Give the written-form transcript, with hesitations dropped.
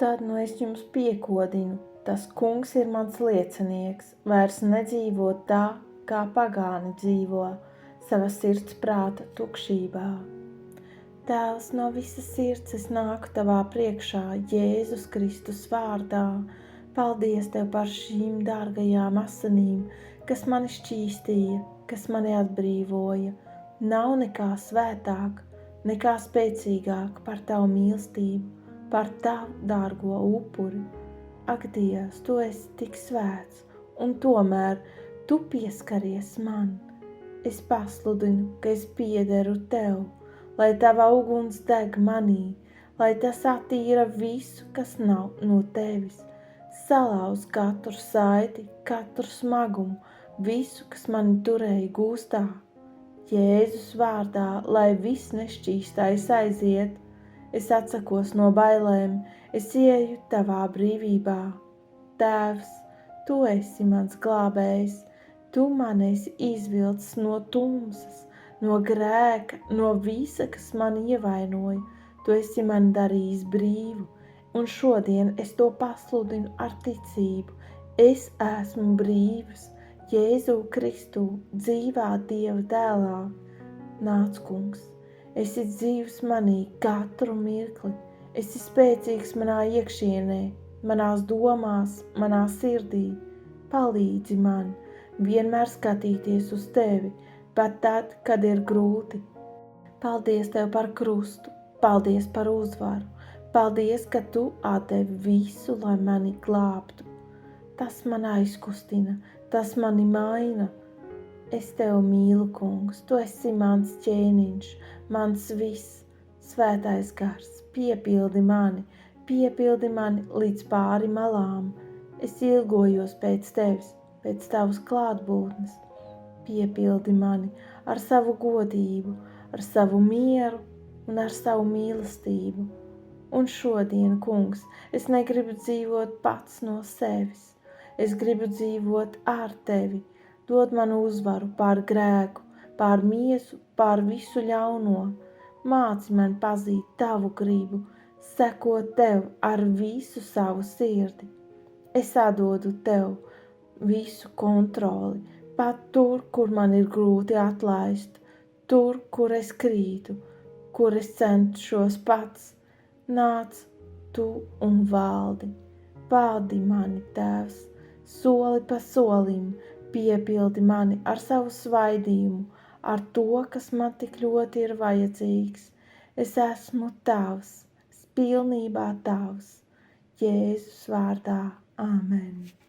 Tad nu es jums piekodinu, tas kungs ir mans liecinieks, vairs nedzīvot tā, kā pagāni dzīvo, savas sirds prāta tukšībā. Tēvs, no visas sirds es nāku tavā priekšā, Jēzus Kristus vārdā. Paldies tev par šīm dārgajām asinīm, kas mani šķīstīja, kas mani atbrīvoja. Nav nekā svētāk, nekā spēcīgāk par tavu mīlestību, par tavu dārgo upuri. Ak, Dievs, tu esi tik svēts, un tomēr tu pieskaries man. Es pasludinu, ka es piederu tev, lai tava uguns deg manī, lai tas attīra visu, kas nav no tevis. Salauz katru saiti, katru smagumu, visu, kas mani turēja gūstā. Jēzus vārdā, lai viss nešķīstais aiziet, es atsakos no bailēm, es ieju tavā brīvībā. Tēvs, tu esi mans glābējs, tu man esi izvilcis no tumsas, no grēka, no visa, kas mani ievainoja. Tu esi man darījis brīvu, un šodien es to pasludinu ar ticību. Es esmu brīvs, Jēzu Kristu, dzīvā Dieva dēlā. Nāc, kungs, esi dzīvs manī katru mirkli, esi spēcīgs manā iekšienē, manās domās, manā sirdī. Palīdzi man vienmēr skatīties uz tevi, pat tad, kad ir grūti. Paldies tev par krustu, paldies par uzvaru, paldies, ka tu atdevi visu, lai mani glābtu. Tas man aizkustina, tas mani maina. Es tev mīlu, kungs, tu esi mans ķēniņš, mans viss. Svētais gars, piepildi mani līdz pāri malām. Es ilgojos pēc tevis, pēc tavas klātbūtnes. Piepildi mani ar savu godību, ar savu mieru un ar savu mīlestību. Un šodien, kungs, es negribu dzīvot pats no sevis. Es gribu dzīvot ar tevi. Dod man uzvaru pār grēku, pār miesu, pār visu ļauno. Māci man pazīt tavu gribu, sekot tev ar visu savu sirdi. Es atdodu tev visu kontroli, pat tur, kur man ir grūti atlaist, tur, kur es krītu, kur es cenšos pats. Nāc tu un valdi. Vadi mani, Tēvs, soli pa solim, piepildi mani ar savu svaidījumu, ar to, kas man tik ļoti ir vajadzīgs. Es esmu tavs, pilnībā tavs. Jēzus vārdā. Āmen.